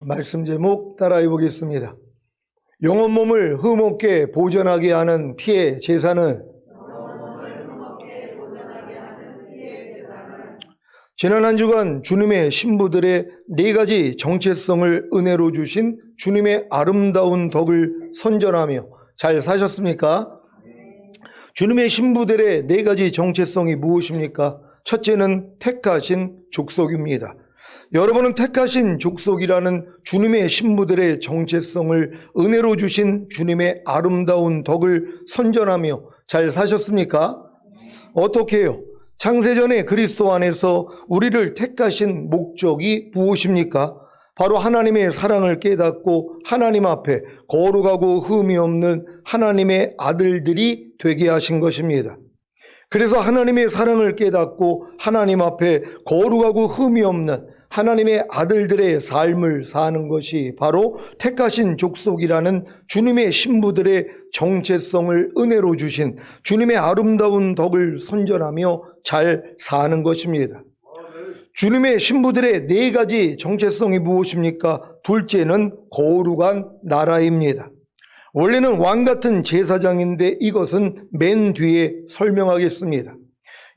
말씀 제목 따라해 보겠습니다. 영혼 몸을 흠없게 보존하게 하는 피의 제사는 지난 한 주간 주님의 신부들의 네 가지 정체성을 은혜로 주신 주님의 아름다운 덕을 선전하며 잘 사셨습니까? 주님의 신부들의 네 가지 정체성이 무엇입니까? 첫째는 택하신 족속입니다. 여러분은 택하신 족속이라는 주님의 신부들의 정체성을 은혜로 주신 주님의 아름다운 덕을 선전하며 잘 사셨습니까? 어떻게 해요? 창세전에 그리스도 안에서 우리를 택하신 목적이 무엇입니까? 바로 하나님의 사랑을 깨닫고 하나님 앞에 거룩하고 흠이 없는 하나님의 아들들이 되게 하신 것입니다. 그래서 하나님의 사랑을 깨닫고 하나님 앞에 거룩하고 흠이 없는 하나님의 아들들의 삶을 사는 것이 바로 택하신 족속이라는 주님의 신부들의 정체성을 은혜로 주신 주님의 아름다운 덕을 선전하며 잘 사는 것입니다. 주님의 신부들의 네 가지 정체성이 무엇입니까? 둘째는 거룩한 나라입니다. 원래는 왕같은 제사장인데 이것은 맨 뒤에 설명하겠습니다.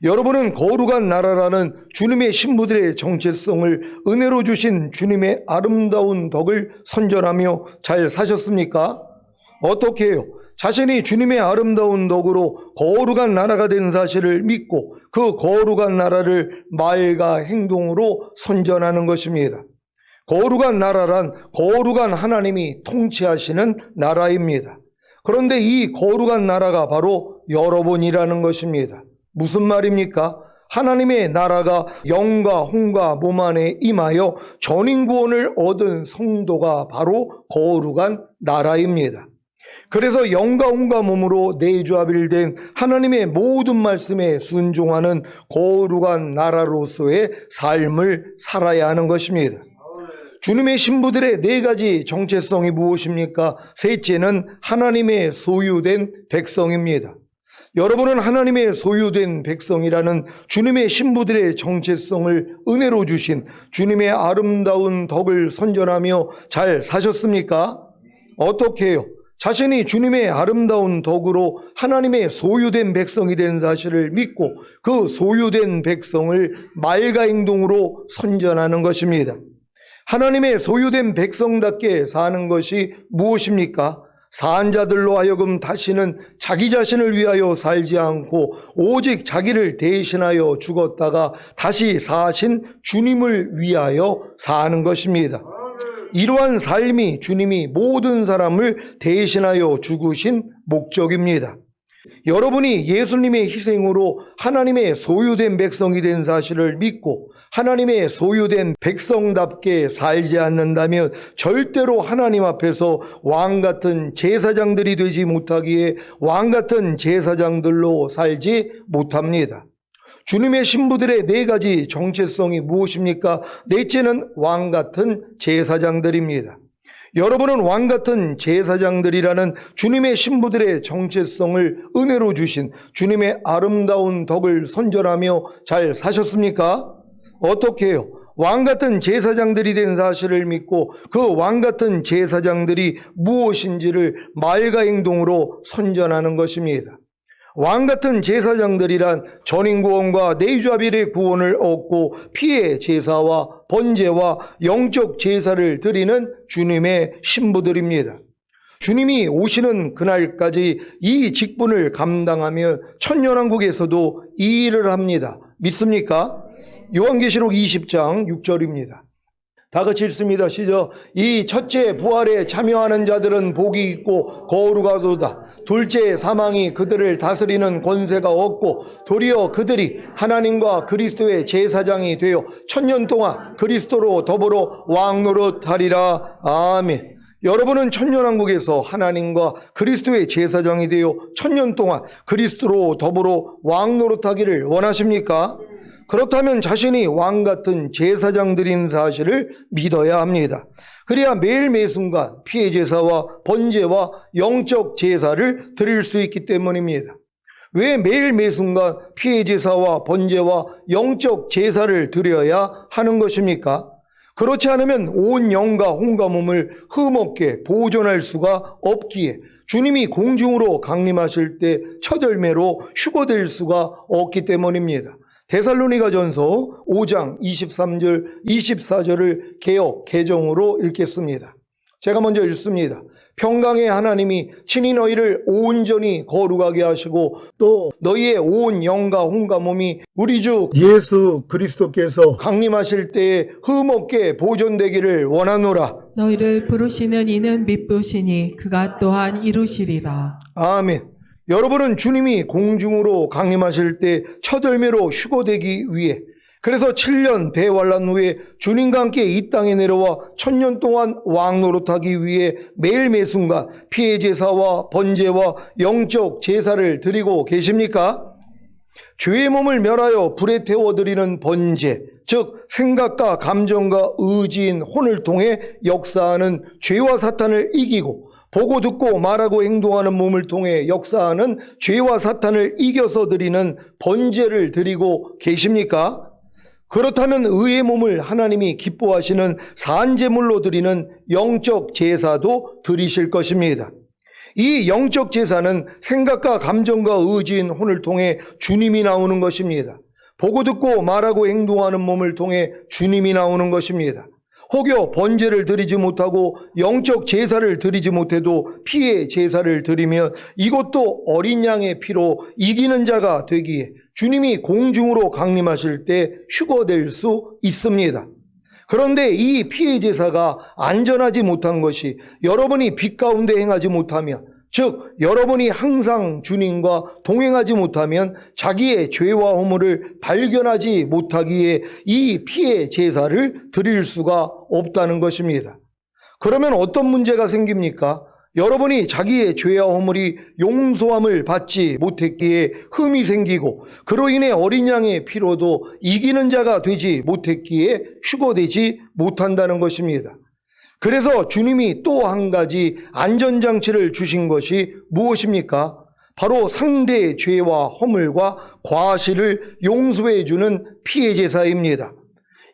여러분은 거룩한 나라라는 주님의 신부들의 정체성을 은혜로 주신 주님의 아름다운 덕을 선전하며 잘 사셨습니까? 어떻게 해요? 자신이 주님의 아름다운 덕으로 거룩한 나라가 된 사실을 믿고 그 거룩한 나라를 말과 행동으로 선전하는 것입니다. 거룩한 나라란 거룩한 하나님이 통치하시는 나라입니다. 그런데 이 거룩한 나라가 바로 여러분이라는 것입니다. 무슨 말입니까? 하나님의 나라가 영과 혼과 몸 안에 임하여 전인구원을 얻은 성도가 바로 거룩한 나라입니다. 그래서 영과 혼과 몸으로 내주합일된 하나님의 모든 말씀에 순종하는 거룩한 나라로서의 삶을 살아야 하는 것입니다. 주님의 신부들의 네 가지 정체성이 무엇입니까? 셋째는 하나님의 소유된 백성입니다. 여러분은 하나님의 소유된 백성이라는 주님의 신부들의 정체성을 은혜로 주신 주님의 아름다운 덕을 선전하며 잘 사셨습니까? 어떻게 해요? 자신이 주님의 아름다운 덕으로 하나님의 소유된 백성이 된 사실을 믿고 그 소유된 백성을 말과 행동으로 선전하는 것입니다. 하나님의 소유된 백성답게 사는 것이 무엇입니까? 사한 자들로 하여금 다시는 자기 자신을 위하여 살지 않고 오직 자기를 대신하여 죽었다가 다시 사신 주님을 위하여 사는 것입니다. 이러한 삶이 주님이 모든 사람을 대신하여 죽으신 목적입니다. 여러분이 예수님의 희생으로 하나님의 소유된 백성이 된 사실을 믿고 하나님의 소유된 백성답게 살지 않는다면 절대로 하나님 앞에서 왕같은 제사장들이 되지 못하기에 왕같은 제사장들로 살지 못합니다. 주님의 신부들의 네 가지 정체성이 무엇입니까? 넷째는 왕같은 제사장들입니다. 여러분은 왕같은 제사장들이라는 주님의 신부들의 정체성을 은혜로 주신 주님의 아름다운 덕을 선전하며 잘 사셨습니까? 어떻게 해요? 왕같은 제사장들이 된 사실을 믿고 그 왕같은 제사장들이 무엇인지를 말과 행동으로 선전하는 것입니다. 왕같은 제사장들이란 전인구원과 내주합일의 구원을 얻고 피의 제사와 번제와 영적 제사를 드리는 주님의 신부들입니다. 주님이 오시는 그날까지 이 직분을 감당하며 천년왕국에서도 이 일을 합니다. 믿습니까? 요한계시록 20장 6절입니다. 다 같이 읽습니다. 시작. 이 첫째 부활에 참여하는 자들은 복이 있고 거룩하도다. 둘째 사망이 그들을 다스리는 권세가 없고 도리어 그들이 하나님과 그리스도의 제사장이 되어 천년 동안 그리스도로 더불어 왕노릇하리라. 아멘. 여러분은 천년왕국에서 하나님과 그리스도의 제사장이 되어 천년 동안 그리스도로 더불어 왕노릇하기를 원하십니까? 그렇다면 자신이 왕같은 제사장들인 사실을 믿어야 합니다. 그래야 매일 매순간 피의 제사와 번제와 영적 제사를 드릴 수 있기 때문입니다. 왜 매일 매순간 피의 제사와 번제와 영적 제사를 드려야 하는 것입니까? 그렇지 않으면 온 영과 혼과 몸을 흠없게 보존할 수가 없기에 주님이 공중으로 강림하실 때 첫 열매로 휴거될 수가 없기 때문입니다. 데살로니가전서 5장 23절 24절을 개역 개정으로 읽겠습니다. 제가 먼저 읽습니다. 평강의 하나님이 친히 너희를 온전히 거룩하게 하시고 또 너희의 온 영과 혼과 몸이 우리 주 예수 그리스도께서 강림하실 때에 흠없게 보존되기를 원하노라. 너희를 부르시는 이는 미쁘시니 그가 또한 이루시리라. 아멘. 여러분은 주님이 공중으로 강림하실 때 첫 열매로 휴거되기 위해, 그래서 7년 대환란 후에 주님과 함께 이 땅에 내려와 1000년 동안 왕노릇하기 위해 매일 매순간 피해 제사와 번제와 영적 제사를 드리고 계십니까? 죄의 몸을 멸하여 불에 태워드리는 번제, 즉 생각과 감정과 의지인 혼을 통해 역사하는 죄와 사탄을 이기고, 보고 듣고 말하고 행동하는 몸을 통해 역사하는 죄와 사탄을 이겨서 드리는 번제를 드리고 계십니까? 그렇다면 의의 몸을 하나님이 기뻐하시는 산제물로 드리는 영적 제사도 드리실 것입니다. 이 영적 제사는 생각과 감정과 의지인 혼을 통해 주님이 나오는 것입니다. 보고 듣고 말하고 행동하는 몸을 통해 주님이 나오는 것입니다. 혹여 번제를 드리지 못하고 영적 제사를 드리지 못해도 피의 제사를 드리면 이것도 어린 양의 피로 이기는 자가 되기에 주님이 공중으로 강림하실 때 휴거될 수 있습니다. 그런데 이 피의 제사가 안전하지 못한 것이 여러분이 빛 가운데 행하지 못하면, 즉 여러분이 항상 주님과 동행하지 못하면 자기의 죄와 허물을 발견하지 못하기에 이 피의 제사를 드릴 수가 없다는 것입니다. 그러면 어떤 문제가 생깁니까? 여러분이 자기의 죄와 허물이 용서함을 받지 못했기에 흠이 생기고, 그로 인해 어린 양의 피로도 이기는 자가 되지 못했기에 휴거되지 못한다는 것입니다. 그래서 주님이 또 한 가지 안전장치를 주신 것이 무엇입니까? 바로 상대의 죄와 허물과 과실을 용서해 주는 피의 제사입니다.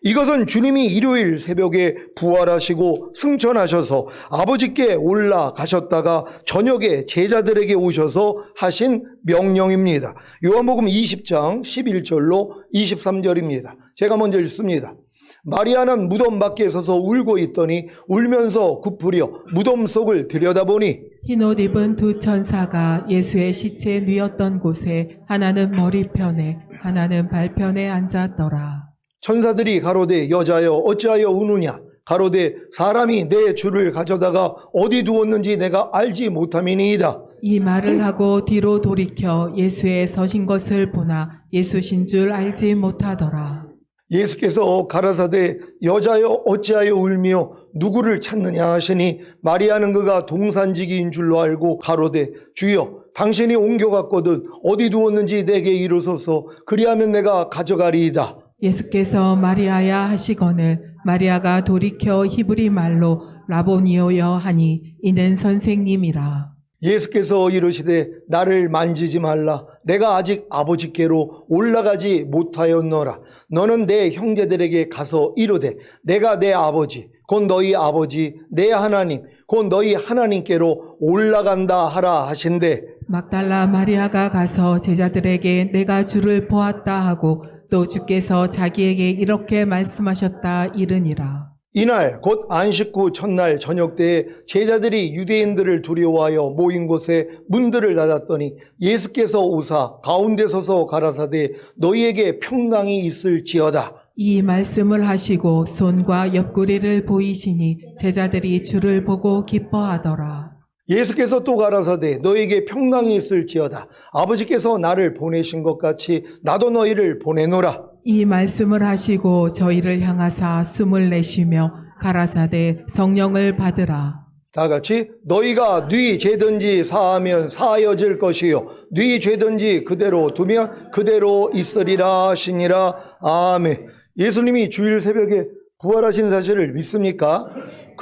이것은 주님이 일요일 새벽에 부활하시고 승천하셔서 아버지께 올라가셨다가 저녁에 제자들에게 오셔서 하신 명령입니다. 요한복음 20장 11절로 23절입니다. 제가 먼저 읽습니다. 마리아는 무덤 밖에 서서 울고 있더니 울면서 굽으려 무덤 속을 들여다보니 흰옷 입은 두 천사가 예수의 시체 뉘었던 곳에 하나는 머리편에 하나는 발편에 앉았더라. 천사들이 가로되 여자여 어찌하여 우느냐? 가로되 사람이 내 주를 가져다가 어디 두었는지 내가 알지 못함이니이다. 이 말을 하고 뒤로 돌이켜 예수의 서신 것을 보나 예수신 줄 알지 못하더라. 예수께서 가라사대 여자여 어찌하여 울며 누구를 찾느냐 하시니 마리아는 그가 동산지기인 줄로 알고 가로되 주여 당신이 옮겨갔거든 어디 두었는지 내게 이르소서 그리하면 내가 가져가리이다. 예수께서 마리아야 하시거늘 마리아가 돌이켜 히브리 말로 라보니오여 하니 이는 선생님이라. 예수께서 이르시되 나를 만지지 말라. 내가 아직 아버지께로 올라가지 못하였노라. 너는 내 형제들에게 가서 이르되 내가 내 아버지 곧 너희 아버지 내 하나님 곧 너희 하나님께로 올라간다 하라 하신대. 막달라 마리아가 가서 제자들에게 내가 주를 보았다 하고 또 주께서 자기에게 이렇게 말씀하셨다 이르니라. 이날 곧 안식 후 첫날 저녁 때에 제자들이 유대인들을 두려워하여 모인 곳에 문들을 닫았더니 예수께서 오사 가운데 서서 가라사대 너희에게 평강이 있을지어다. 이 말씀을 하시고 손과 옆구리를 보이시니 제자들이 주를 보고 기뻐하더라. 예수께서 또 가라사대 너희에게 평강이 있을지어다. 아버지께서 나를 보내신 것 같이 나도 너희를 보내노라. 이 말씀을 하시고 저희를 향하사 숨을 내쉬며 가라사대 성령을 받으라. 다 같이 너희가 네 죄든지 사하면 사하여질 것이요 네 죄든지 그대로 두면 그대로 있으리라 하시니라. 아멘. 예수님이 주일 새벽에 부활하신 사실을 믿습니까?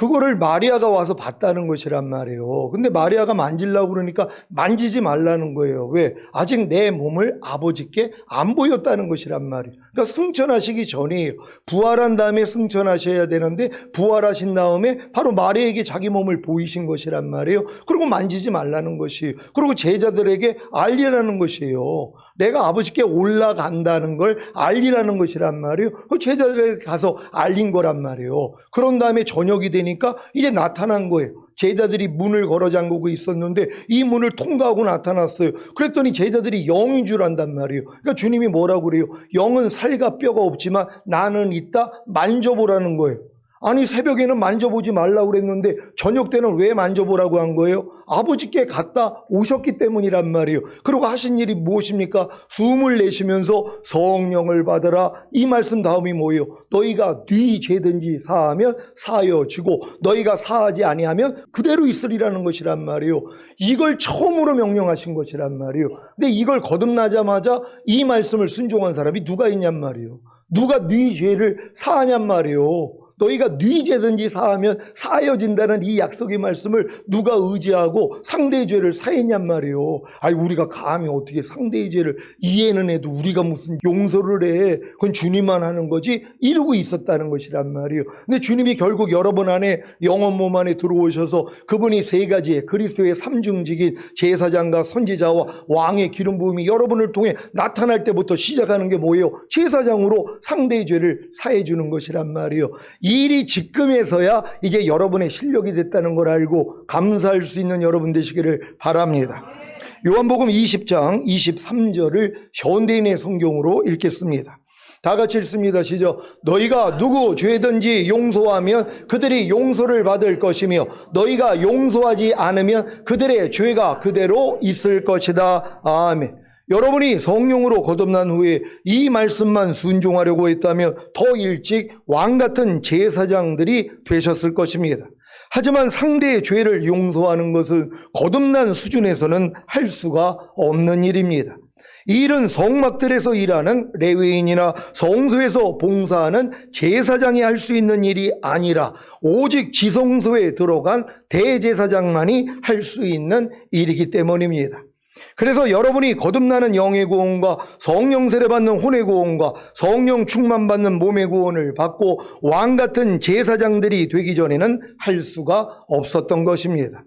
그거를 마리아가 와서 봤다는 것이란 말이에요. 근데 마리아가 만지려고 그러니까 만지지 말라는 거예요. 왜? 아직 내 몸을 아버지께 안 보였다는 것이란 말이에요. 그러니까 승천하시기 전이에요. 부활한 다음에 승천하셔야 되는데 부활하신 다음에 바로 마리아에게 자기 몸을 보이신 것이란 말이에요. 그리고 만지지 말라는 것이에요. 그리고 제자들에게 알리라는 것이에요. 내가 아버지께 올라간다는 걸 알리라는 것이란 말이에요. 그 제자들에게 가서 알린 거란 말이에요. 그런 다음에 저녁이 되니까 이제 나타난 거예요. 제자들이 문을 걸어 잠그고 있었는데 이 문을 통과하고 나타났어요. 그랬더니 제자들이 영인 줄 안단 말이에요. 그러니까 주님이 뭐라고 그래요? 영은 살과 뼈가 없지만 나는 있다. 만져보라는 거예요. 아니 새벽에는 만져보지 말라고 그랬는데 저녁 때는 왜 만져보라고 한 거예요? 아버지께 갔다 오셨기 때문이란 말이에요. 그리고 하신 일이 무엇입니까? 숨을 내쉬면서 성령을 받으라. 이 말씀 다음이 뭐예요? 너희가 네 죄든지 사하면 사여지고 너희가 사하지 아니하면 그대로 있으리라는 것이란 말이에요. 이걸 처음으로 명령하신 것이란 말이에요. 근데 이걸 거듭나자마자 이 말씀을 순종한 사람이 누가 있냔 말이에요. 누가 네 죄를 사하냔 말이에요. 너희가 네 죄든지 사하면 사여진다는 이 약속의 말씀을 누가 의지하고 상대의 죄를 사했냔 말이에요. 아니 우리가 감히 어떻게 상대의 죄를 이해는 해도 우리가 무슨 용서를 해. 그건 주님만 하는 거지 이러고 있었다는 것이란 말이에요. 근데 주님이 결국 여러분 안에 영혼 몸 안에 들어오셔서 그분이 세 가지의 그리스도의 삼중직인 제사장과 선지자와 왕의 기름 부음이 여러분을 통해 나타날 때부터 시작하는 게 뭐예요? 제사장으로 상대의 죄를 사해 주는 것이란 말이에요. 이 일이 지금에서야 이제 여러분의 실력이 됐다는 걸 알고 감사할 수 있는 여러분 되시기를 바랍니다. 요한복음 20장 23절을 현대인의 성경으로 읽겠습니다. 다 같이 읽습니다. 시작. 너희가 누구 죄든지 용서하면 그들이 용서를 받을 것이며 너희가 용서하지 않으면 그들의 죄가 그대로 있을 것이다. 아멘. 여러분이 성령으로 거듭난 후에 이 말씀만 순종하려고 했다면 더 일찍 왕같은 제사장들이 되셨을 것입니다. 하지만 상대의 죄를 용서하는 것은 거듭난 수준에서는 할 수가 없는 일입니다. 이 일은 성막들에서 일하는 레위인이나 성소에서 봉사하는 제사장이 할 수 있는 일이 아니라 오직 지성소에 들어간 대제사장만이 할 수 있는 일이기 때문입니다. 그래서 여러분이 거듭나는 영의 구원과 성령 세례 받는 혼의 구원과 성령 충만 받는 몸의 구원을 받고 왕같은 제사장들이 되기 전에는 할 수가 없었던 것입니다.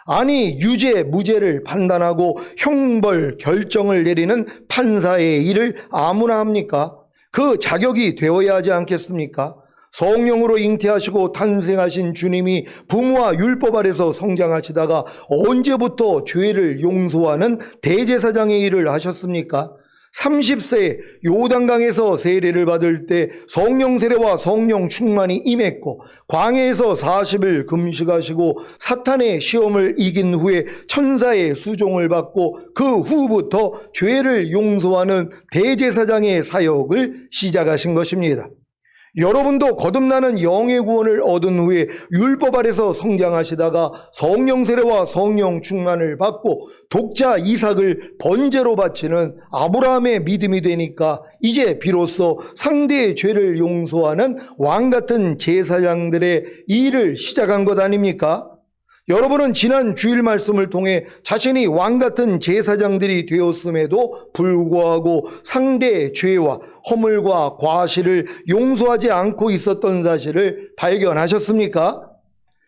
아니 유죄 무죄를 판단하고 형벌 결정을 내리는 판사의 일을 아무나 합니까? 그 자격이 되어야 하지 않겠습니까? 성령으로 잉태하시고 탄생하신 주님이 부모와 율법 아래서 성장하시다가 언제부터 죄를 용서하는 대제사장의 일을 하셨습니까? 30세에 요단강에서 세례를 받을 때 성령 세례와 성령 충만이 임했고 광야에서 40일 금식하시고 사탄의 시험을 이긴 후에 천사의 수종을 받고 그 후부터 죄를 용서하는 대제사장의 사역을 시작하신 것입니다. 여러분도 거듭나는 영의 구원을 얻은 후에 율법 아래서 성장하시다가 성령 세례와 성령 충만을 받고 독자 이삭을 번제로 바치는 아브라함의 믿음이 되니까 이제 비로소 상대의 죄를 용서하는 왕같은 제사장들의 일을 시작한 것 아닙니까? 여러분은 지난 주일 말씀을 통해 자신이 왕같은 제사장들이 되었음에도 불구하고 상대의 죄와 허물과 과실을 용서하지 않고 있었던 사실을 발견하셨습니까?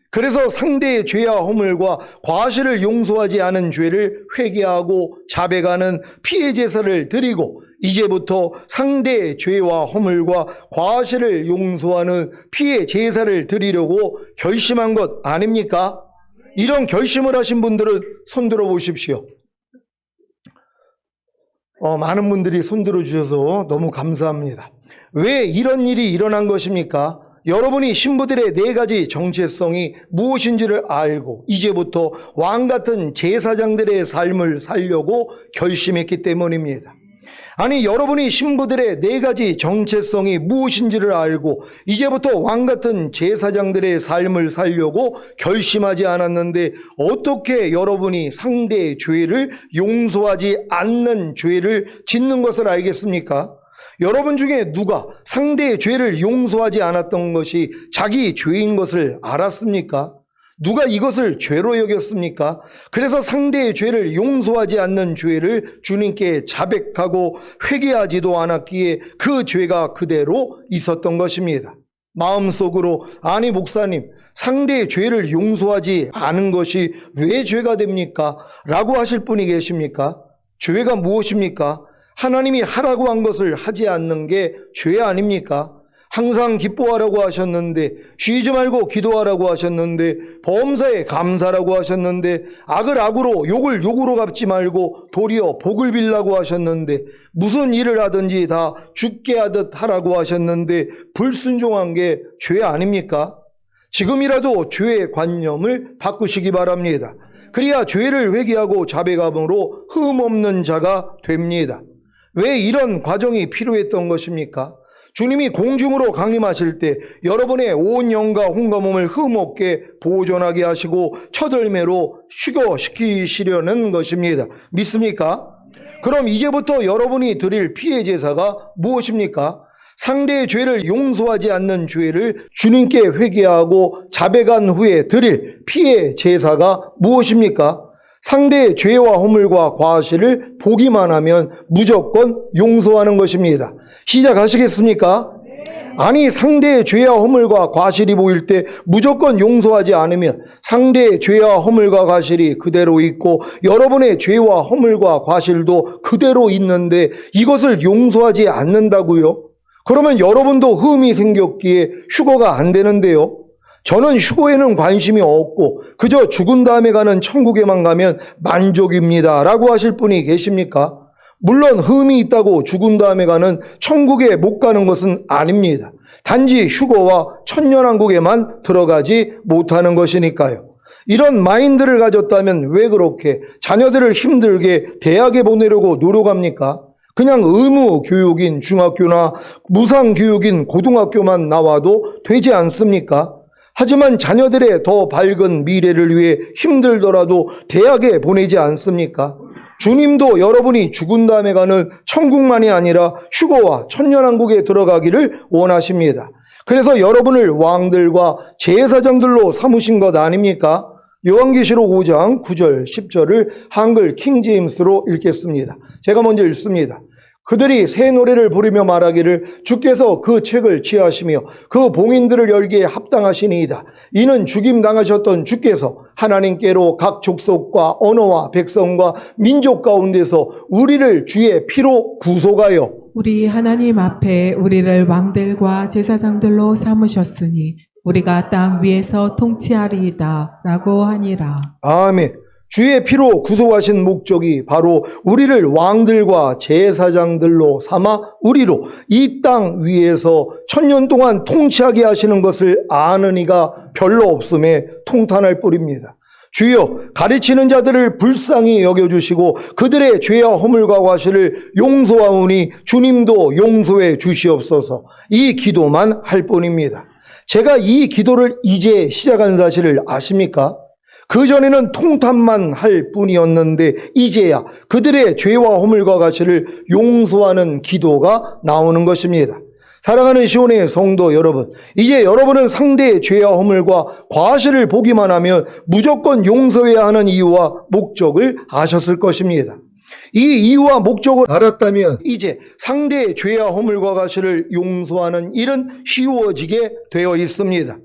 그래서 상대의 죄와 허물과 과실을 용서하지 않은 죄를 회개하고 자백하는 피해 제사를 드리고 이제부터 상대의 죄와 허물과 과실을 용서하는 피해 제사를 드리려고 결심한 것 아닙니까? 이런 결심을 하신 분들은 손들어 보십시오. 많은 분들이 손들어 주셔서 너무 감사합니다. 왜 이런 일이 일어난 것입니까? 여러분이 신부들의 4가지 정체성이 무엇인지를 알고 이제부터 왕같은 제사장들의 삶을 살려고 결심했기 때문입니다. 아니 여러분이 신부들의 4가지 정체성이 무엇인지를 알고 이제부터 왕같은 제사장들의 삶을 살려고 결심하지 않았는데 어떻게 여러분이 상대의 죄를 용서하지 않는 죄를 짓는 것을 알겠습니까? 여러분 중에 누가 상대의 죄를 용서하지 않았던 것이 자기 죄인 것을 알았습니까? 누가 이것을 죄로 여겼습니까? 그래서 상대의 죄를 용서하지 않는 죄를 주님께 자백하고 회개하지도 않았기에 그 죄가 그대로 있었던 것입니다. 마음속으로 아니 목사님, 상대의 죄를 용서하지 않은 것이 왜 죄가 됩니까? 라고 하실 분이 계십니까? 죄가 무엇입니까? 하나님이 하라고 한 것을 하지 않는 게 죄 아닙니까? 항상 기뻐하라고 하셨는데, 쉬지 말고 기도하라고 하셨는데, 범사에 감사라고 하셨는데, 악을 악으로 욕을 욕으로 갚지 말고 도리어 복을 빌라고 하셨는데, 무슨 일을 하든지 다 죽게 하듯 하라고 하셨는데 불순종한 게 죄 아닙니까? 지금이라도 죄의 관념을 바꾸시기 바랍니다. 그래야 죄를 회개하고 자백함으로 흠없는 자가 됩니다. 왜 이런 과정이 필요했던 것입니까? 주님이 공중으로 강림하실 때 여러분의 온 영과 혼과 몸을 흠없게 보존하게 하시고 첫 열매로 휴거시키시려는 것입니다. 믿습니까? 그럼 이제부터 여러분이 드릴 피해 제사가 무엇입니까? 상대의 죄를 용서하지 않는 죄를 주님께 회개하고 자백한 후에 드릴 피해 제사가 무엇입니까? 상대의 죄와 허물과 과실을 보기만 하면 무조건 용서하는 것입니다. 시작하시겠습니까? 아니, 상대의 죄와 허물과 과실이 보일 때 무조건 용서하지 않으면 상대의 죄와 허물과 과실이 그대로 있고 여러분의 죄와 허물과 과실도 그대로 있는데 이것을 용서하지 않는다고요? 그러면 여러분도 흠이 생겼기에 휴거가 안 되는데요. 저는 휴거에는 관심이 없고 그저 죽은 다음에 가는 천국에만 가면 만족입니다 라고 하실 분이 계십니까? 물론 흠이 있다고 죽은 다음에 가는 천국에 못 가는 것은 아닙니다. 단지 휴거와 천년왕국에만 들어가지 못하는 것이니까요. 이런 마인드를 가졌다면 왜 그렇게 자녀들을 힘들게 대학에 보내려고 노력합니까? 그냥 의무 교육인 중학교나 무상 교육인 고등학교만 나와도 되지 않습니까? 하지만 자녀들의 더 밝은 미래를 위해 힘들더라도 대학에 보내지 않습니까? 주님도 여러분이 죽은 다음에 가는 천국만이 아니라 휴거와 천년왕국에 들어가기를 원하십니다. 그래서 여러분을 왕들과 제사장들로 삼으신 것 아닙니까? 요한계시록 5장 9절 10절을 한글 킹제임스로 읽겠습니다. 제가 먼저 읽습니다. 그들이 새 노래를 부르며 말하기를 주께서 그 책을 취하시며 그 봉인들을 열기에 합당하시니이다. 이는 죽임당하셨던 주께서 하나님께로 각 족속과 언어와 백성과 민족 가운데서 우리를 주의 피로 구속하여 우리 하나님 앞에 우리를 왕들과 제사장들로 삼으셨으니 우리가 땅 위에서 통치하리이다 라고 하니라. 아멘. 주의 피로 구속하신 목적이 바로 우리를 왕들과 제사장들로 삼아 우리로 이 땅 위에서 천년 동안 통치하게 하시는 것을 아는 이가 별로 없음에 통탄할 뿐입니다. 주여, 가르치는 자들을 불쌍히 여겨주시고 그들의 죄와 허물과 과실을 용서하오니 주님도 용서해 주시옵소서. 이 기도만 할 뿐입니다. 제가 이 기도를 이제 시작한 사실을 아십니까? 그전에는 통탄만 할 뿐이었는데 이제야 그들의 죄와 허물과 과실을 용서하는 기도가 나오는 것입니다. 사랑하는 시온의 성도 여러분, 이제 여러분은 상대의 죄와 허물과 과실을 보기만 하면 무조건 용서해야 하는 이유와 목적을 아셨을 것입니다. 이 이유와 목적을 알았다면 이제 상대의 죄와 허물과 과실을 용서하는 일은 쉬워지게 되어 있습니다.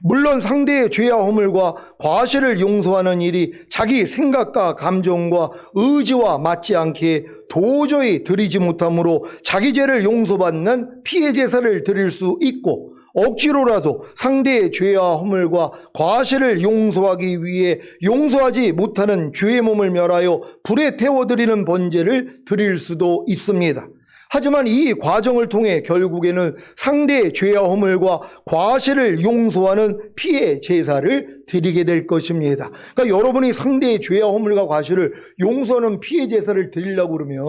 물론 상대의 죄와 허물과 과실을 용서하는 일이 자기 생각과 감정과 의지와 맞지 않기에 도저히 드리지 못하므로 자기 죄를 용서받는 피해 제사를 드릴 수 있고 억지로라도 상대의 죄와 허물과 과실을 용서하기 위해 용서하지 못하는 죄의 몸을 멸하여 불에 태워드리는 번제를 드릴 수도 있습니다. 하지만 이 과정을 통해 결국에는 상대의 죄와 허물과 과실을 용서하는 피해 제사를 드리게 될 것입니다. 그러니까 여러분이 상대의 죄와 허물과 과실을 용서하는 피해 제사를 드리려고 그러면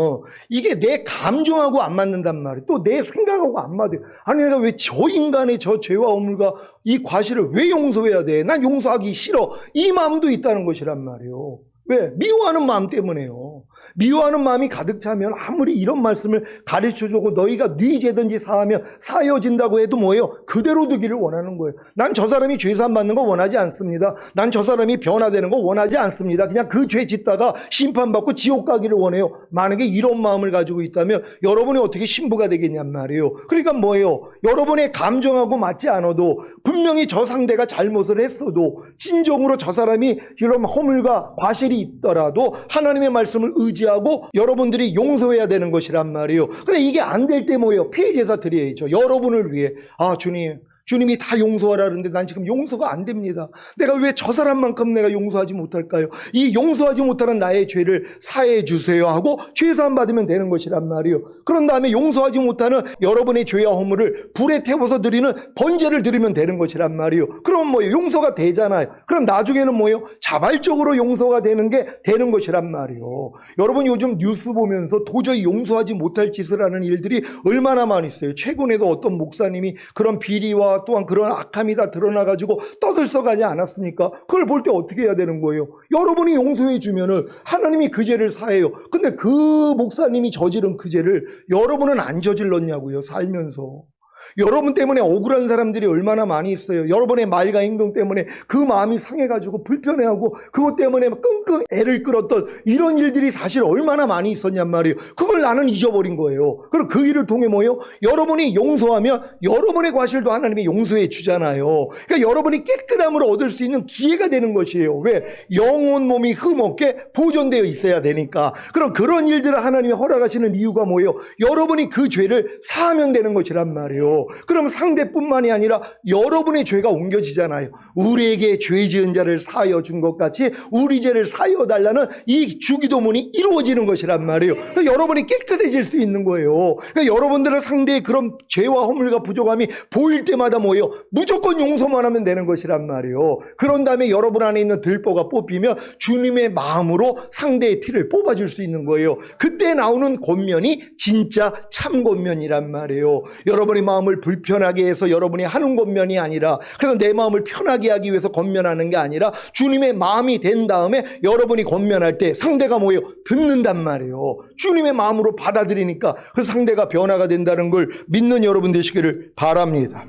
이게 내 감정하고 안 맞는단 말이에요. 또 내 생각하고 안 맞아요. 아니 내가 왜 저 인간의 저 죄와 허물과 이 과실을 왜 용서해야 돼? 난 용서하기 싫어. 이 마음도 있다는 것이란 말이에요. 왜? 미워하는 마음 때문에요. 미워하는 마음이 가득 차면 아무리 이런 말씀을 가르쳐주고 너희가 네 죄든지 사하면 사여진다고 해도 뭐예요? 그대로 두기를 원하는 거예요. 난 저 사람이 죄사함 받는 거 원하지 않습니다. 난 저 사람이 변화되는 거 원하지 않습니다. 그냥 그 죄 짓다가 심판받고 지옥 가기를 원해요. 만약에 이런 마음을 가지고 있다면 여러분이 어떻게 신부가 되겠냔 말이에요. 그러니까 뭐예요? 여러분의 감정하고 맞지 않아도 분명히 저 상대가 잘못을 했어도 진정으로 저 사람이 이런 허물과 과실이 있더라도 하나님의 말씀을 의지하고 여러분들이 용서해야 되는 것이란 말이에요. 근데 이게 안 될 때 뭐예요? 피해 제사 드려야죠. 여러분을 위해. 아, 주님이 다 용서하라 그러는데 난 지금 용서가 안 됩니다. 내가 왜 저 사람만큼 내가 용서하지 못할까요? 이 용서하지 못하는 나의 죄를 사해 주세요 하고 죄사함 받으면 되는 것이란 말이에요. 그런 다음에 용서하지 못하는 여러분의 죄와 허물을 불에 태워서 드리는 번제를 드리면 되는 것이란 말이에요. 그럼 뭐예요? 용서가 되잖아요. 그럼 나중에는 뭐예요? 자발적으로 용서가 되는 게 되는 것이란 말이에요. 여러분 요즘 뉴스 보면서 도저히 용서하지 못할 짓을 하는 일들이 얼마나 많이 있어요. 최근에도 어떤 목사님이 그런 비리와 또한 그런 악함이 다 드러나가지고 떠들썩하지 않았습니까? 그걸 볼 때 어떻게 해야 되는 거예요? 여러분이 용서해 주면은 하나님이 그 죄를 사해요. 근데 그 목사님이 저지른 그 죄를 여러분은 안 저질렀냐고요, 살면서. 여러분 때문에 억울한 사람들이 얼마나 많이 있어요. 여러분의 말과 행동 때문에 그 마음이 상해가지고 불편해하고 그것 때문에 끙끙 애를 끌었던 이런 일들이 사실 얼마나 많이 있었냔 말이에요. 그걸 나는 잊어버린 거예요. 그리고 그 일을 통해 뭐예요? 여러분이 용서하면 여러분의 과실도 하나님이 용서해 주잖아요. 그러니까 여러분이 깨끗함을 얻을 수 있는 기회가 되는 것이에요. 왜? 영혼 몸이 흠없게 보존되어 있어야 되니까. 그럼 그런 일들을 하나님이 허락하시는 이유가 뭐예요? 여러분이 그 죄를 사하면 되는 것이란 말이에요. 그럼 상대뿐만이 아니라 여러분의 죄가 옮겨지잖아요. 우리에게 죄 지은 자를 사하여 준 것 같이 우리 죄를 사하여 달라는 이 주기도문이 이루어지는 것이란 말이에요. 그러니까 여러분이 깨끗해질 수 있는 거예요. 그러니까 여러분들은 상대의 그런 죄와 허물과 부족함이 보일 때마다 뭐예요? 무조건 용서만 하면 되는 것이란 말이에요. 그런 다음에 여러분 안에 있는 들보가 뽑히면 주님의 마음으로 상대의 티를 뽑아줄 수 있는 거예요. 그때 나오는 권면이 진짜 참 권면이란 말이에요. 여러분의 마음을 불편하게 해서 여러분이 하는 권면이 아니라, 그래서 내 마음을 편하게 하기 위해서 권면하는 게 아니라 주님의 마음이 된 다음에 여러분이 권면할 때 상대가 뭐예요? 듣는단 말이에요. 주님의 마음으로 받아들이니까 그 상대가 변화가 된다는 걸 믿는 여러분 되시기를 바랍니다.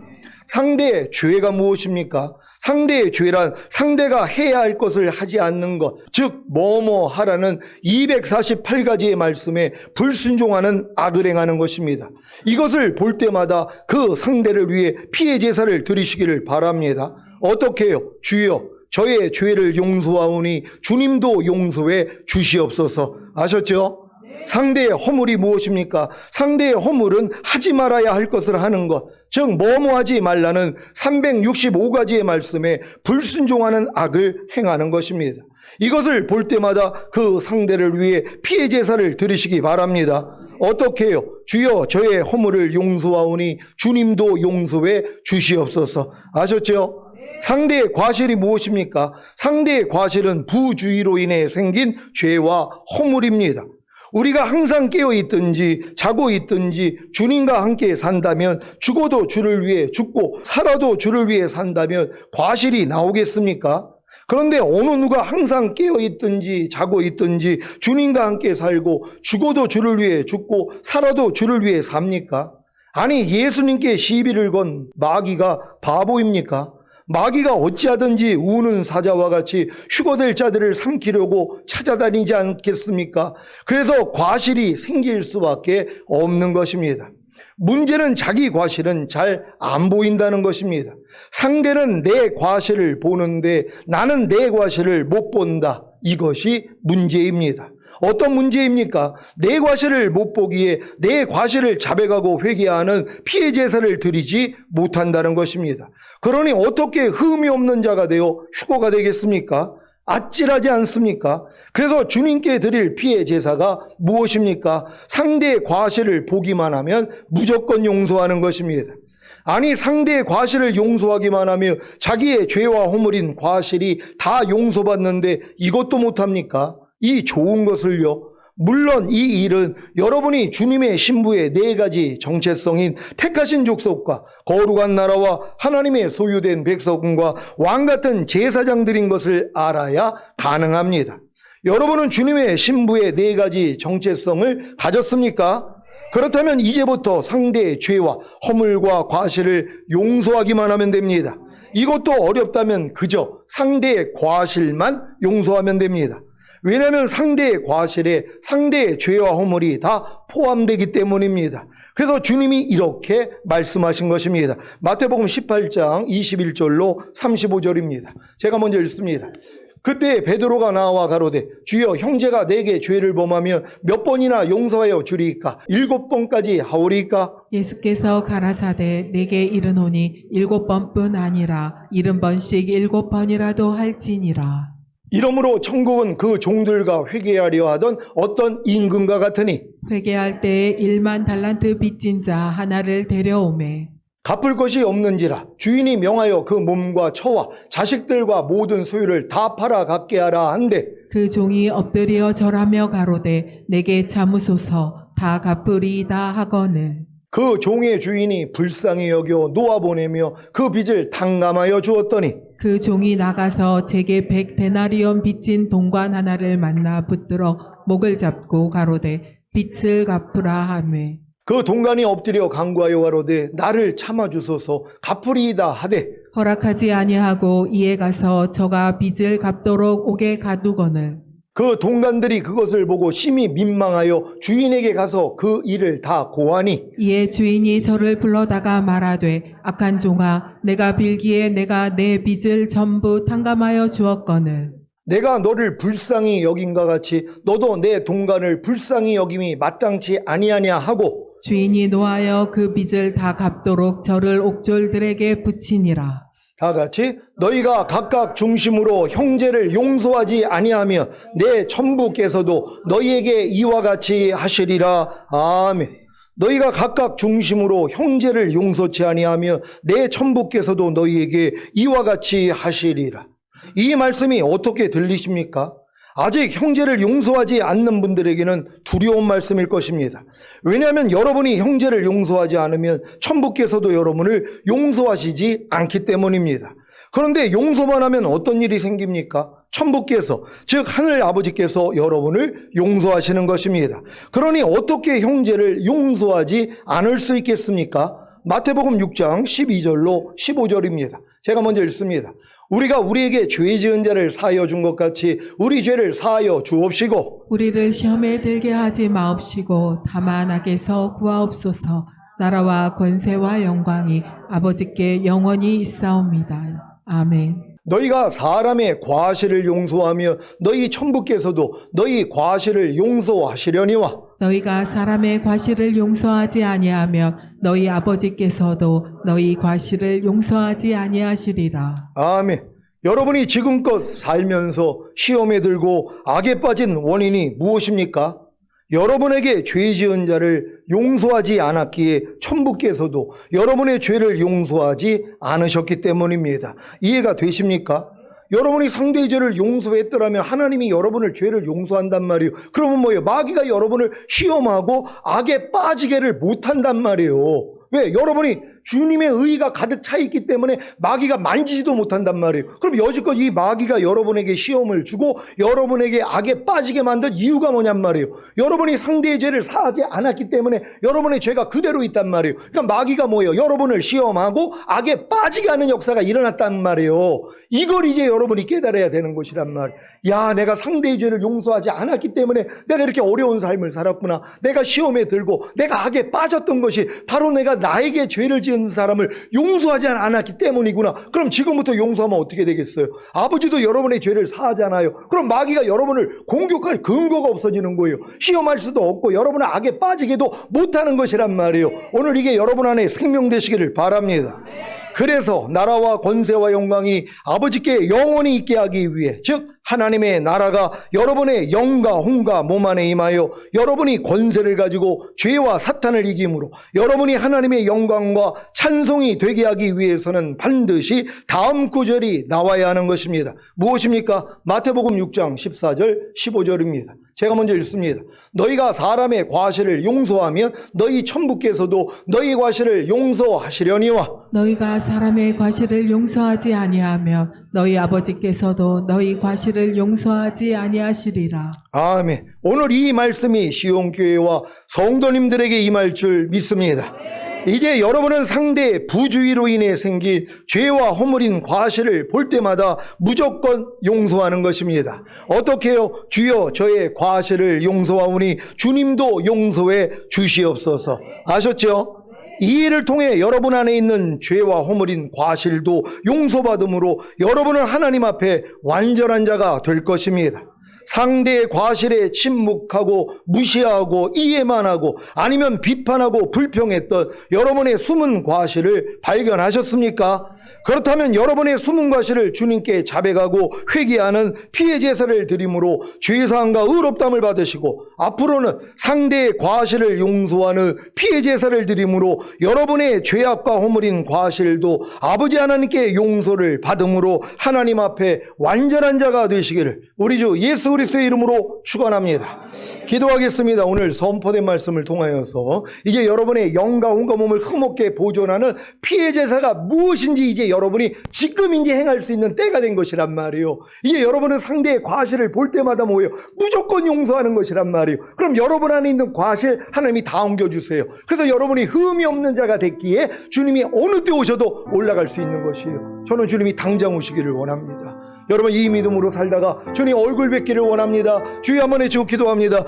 상대의 죄가 무엇입니까? 상대의 죄란 상대가 해야 할 것을 하지 않는 것, 즉 뭐뭐 하라는 248가지의 말씀에 불순종하는 악을 행하는 것입니다. 이것을 볼 때마다 그 상대를 위해 피해 제사를 드리시기를 바랍니다. 어떻게 해요? 주여 저의 죄를 용서하오니 주님도 용서해 주시옵소서. 아셨죠? 상대의 허물이 무엇입니까? 상대의 허물은 하지 말아야 할 것을 하는 것, 즉 뭐뭐 하지 말라는 365가지의 말씀에 불순종하는 악을 행하는 것입니다. 이것을 볼 때마다 그 상대를 위해 피해 제사를 드리시기 바랍니다. 어떻게 해요? 주여 저의 허물을 용서하오니 주님도 용서해 주시옵소서. 아셨죠? 상대의 과실이 무엇입니까? 상대의 과실은 부주의로 인해 생긴 죄와 허물입니다. 우리가 항상 깨어 있든지 자고 있든지 주님과 함께 산다면, 죽어도 주를 위해 죽고 살아도 주를 위해 산다면 과실이 나오겠습니까? 그런데 어느 누가 항상 깨어 있든지 자고 있든지 주님과 함께 살고 죽어도 주를 위해 죽고 살아도 주를 위해 삽니까? 아니, 예수님께 시비를 건 마귀가 바보입니까? 마귀가 어찌하든지 우는 사자와 같이 휴거될 자들을 삼키려고 찾아다니지 않겠습니까? 그래서 과실이 생길 수밖에 없는 것입니다. 문제는 자기 과실은 잘 안 보인다는 것입니다. 상대는 내 과실을 보는데 나는 내 과실을 못 본다. 이것이 문제입니다. 어떤 문제입니까? 내 과실을 못 보기에 내 과실을 자백하고 회개하는 피해 제사를 드리지 못한다는 것입니다. 그러니 어떻게 흠이 없는 자가 되어 휴거가 되겠습니까? 아찔하지 않습니까? 그래서 주님께 드릴 피해 제사가 무엇입니까? 상대의 과실을 보기만 하면 무조건 용서하는 것입니다. 아니, 상대의 과실을 용서하기만 하면 자기의 죄와 허물인 과실이 다 용서받는데 이것도 못합니까? 이 좋은 것을요. 물론 이 일은 여러분이 주님의 신부의 4가지 정체성인 택하신 족속과 거룩한 나라와 하나님의 소유된 백성과 왕같은 제사장들인 것을 알아야 가능합니다. 여러분은 주님의 신부의 4가지 정체성을 가졌습니까? 그렇다면 이제부터 상대의 죄와 허물과 과실을 용서하기만 하면 됩니다. 이것도 어렵다면 그저 상대의 과실만 용서하면 됩니다. 왜냐하면 상대의 과실에 상대의 죄와 허물이 다 포함되기 때문입니다. 그래서 주님이 이렇게 말씀하신 것입니다. 마태복음 18장 21절로 35절입니다. 제가 먼저 읽습니다. 그때 베드로가 나와 가로되 주여 형제가 내게 죄를 범하면 몇 번이나 용서하여 주리이까? 7번까지 하오리이까? 예수께서 가라사대 내게 이르노니 7번뿐 아니라 70번씩 7번이라도 할지니라. 이러므로 천국은 그 종들과 회개하려 하던 어떤 임금과 같으니 회개할 때에 1만 달란트 빚진 자 하나를 데려오매 갚을 것이 없는지라 주인이 명하여 그 몸과 처와 자식들과 모든 소유를 다 팔아 갖게 하라 한데 그 종이 엎드려 절하며 가로되 내게 참으소서 다 갚으리이다 하거늘 그 종의 주인이 불쌍히 여겨 놓아보내며 그 빚을 탕감하여 주었더니 그 종이 나가서 제게 100데나리온 빚진 동관 하나를 만나 붙들어 목을 잡고 가로되 빚을 갚으라 하매 그 동관이 엎드려 간구하여 가로되 나를 참아주소서 갚으리이다 하되 허락하지 아니하고 이에 가서 저가 빚을 갚도록 옥에 가두거늘 그 동관들이 그것을 보고 심히 민망하여 주인에게 가서 그 일을 다 고하니 이에 주인이 저를 불러다가 말하되 악한 종아 내가 빌기에 내가 내 빚을 전부 탕감하여 주었거늘 내가 너를 불쌍히 여긴과 같이 너도 내 동관을 불쌍히 여김이 마땅치 아니하냐 하고 주인이 노하여 그 빚을 다 갚도록 저를 옥졸들에게 붙이니라. 다 같이 너희가 각각 중심으로 형제를 용서하지 아니하며 내 천부께서도 너희에게 이와 같이 하시리라. 아멘. 너희가 각각 중심으로 형제를 용서치 아니하며 내 천부께서도 너희에게 이와 같이 하시리라. 이 말씀이 어떻게 들리십니까? 아직 형제를 용서하지 않는 분들에게는 두려운 말씀일 것입니다. 왜냐하면 여러분이 형제를 용서하지 않으면 천부께서도 여러분을 용서하시지 않기 때문입니다. 그런데 용서만 하면 어떤 일이 생깁니까? 천부께서, 즉 하늘 아버지께서 여러분을 용서하시는 것입니다. 그러니 어떻게 형제를 용서하지 않을 수 있겠습니까? 마태복음 6장 12절로 15절입니다. 제가 먼저 읽습니다. 우리가 우리에게 죄 지은 자를 사하여 준 것 같이 우리 죄를 사하여 주옵시고 우리를 시험에 들게 하지 마옵시고 다만 악에서 구하옵소서. 나라와 권세와 영광이 아버지께 영원히 있사옵니다. 아멘. 너희가 사람의 과실을 용서하며 너희 천부께서도 너희 과실을 용서하시려니와 너희가 사람의 과실을 용서하지 아니하면 너희 아버지께서도 너희 과실을 용서하지 아니하시리라. 아멘. 여러분이 지금껏 살면서 시험에 들고 악에 빠진 원인이 무엇입니까? 여러분에게 죄 지은 자를 용서하지 않았기에 천부께서도 여러분의 죄를 용서하지 않으셨기 때문입니다. 이해가 되십니까? 여러분이 상대의 죄를 용서했더라면 하나님이 여러분을 죄를 용서한단 말이에요. 그러면 뭐예요? 마귀가 여러분을 시험하고 악에 빠지게를 못한단 말이에요. 왜? 여러분이 주님의 의가 가득 차 있기 때문에 마귀가 만지지도 못한단 말이에요. 그럼 여지껏 이 마귀가 여러분에게 시험을 주고 여러분에게 악에 빠지게 만든 이유가 뭐냔 말이에요. 여러분이 상대의 죄를 사하지 않았기 때문에 여러분의 죄가 그대로 있단 말이에요. 그러니까 마귀가 뭐예요? 여러분을 시험하고 악에 빠지게 하는 역사가 일어났단 말이에요. 이걸 이제 여러분이 깨달아야 되는 것이란 말이에요. 야, 내가 상대의 죄를 용서하지 않았기 때문에 내가 이렇게 어려운 삶을 살았구나. 내가 시험에 들고 내가 악에 빠졌던 것이 바로 내가 나에게 죄를 지은 사람을 용서하지 않았기 때문이구나. 그럼 지금부터 용서하면 어떻게 되겠어요? 아버지도 여러분의 죄를 사하잖아요. 그럼 마귀가 여러분을 공격할 근거가 없어지는 거예요. 시험할 수도 없고 여러분은 악에 빠지게도 못하는 것이란 말이에요. 오늘 이게 여러분 안에 생명되시기를 바랍니다. 그래서 나라와 권세와 영광이 아버지께 영원히 있게 하기 위해, 즉 하나님의 나라가 여러분의 영과 혼과 몸 안에 임하여 여러분이 권세를 가지고 죄와 사탄을 이김으로 여러분이 하나님의 영광과 찬송이 되게 하기 위해서는 반드시 다음 구절이 나와야 하는 것입니다. 무엇입니까? 마태복음 6장 14절 15절입니다. 제가 먼저 읽습니다. 너희가 사람의 과실을 용서하면 너희 천부께서도 너희 과실을 용서하시려니와 너희가 사람의 과실을 용서하지 아니하면 너희 아버지께서도 너희 과실을 용서하지 아니하시리라. 아멘. 오늘 이 말씀이 시온교회와 성도님들에게 임할 줄 믿습니다. 이제 여러분은 상대의 부주의로 인해 생긴 죄와 허물인 과실을 볼 때마다 무조건 용서하는 것입니다. 어떻게 해요? 주여 저의 과실을 용서하오니 주님도 용서해 주시옵소서. 아셨죠? 이 일을 통해 여러분 안에 있는 죄와 허물인 과실도 용서받음으로 여러분은 하나님 앞에 완전한 자가 될 것입니다. 상대의 과실에 침묵하고 무시하고 이해만 하고 아니면 비판하고 불평했던 여러분의 숨은 과실을 발견하셨습니까? 그렇다면 여러분의 숨은 과실을 주님께 자백하고 회개하는 피해 제사를 드림으로 죄사함과 의롭담을 받으시고 앞으로는 상대의 과실을 용서하는 피해 제사를 드림으로 여러분의 죄악과 허물인 과실도 아버지 하나님께 용서를 받음으로 하나님 앞에 완전한 자가 되시기를 우리 주 예수 그리스도의 이름으로 축원합니다. 기도하겠습니다. 오늘 선포된 말씀을 통하여서 이제 여러분의 영과 혼과 몸을 흠없게 보존하는 피해 제사가 무엇인지 이제 여러분이 지금 이제 행할 수 있는 때가 된 것이란 말이에요. 이제 여러분은 상대의 과실을 볼 때마다 뭐예요? 무조건 용서하는 것이란 말이에요. 그럼 여러분 안에 있는 과실 하나님이 다 옮겨주세요. 그래서 여러분이 흠이 없는 자가 됐기에 주님이 어느 때 오셔도 올라갈 수 있는 것이에요. 저는 주님이 당장 오시기를 원합니다. 여러분 이 믿음으로 살다가 주님 얼굴 뵙기를 원합니다. 주여 한번 해주고 기도합니다.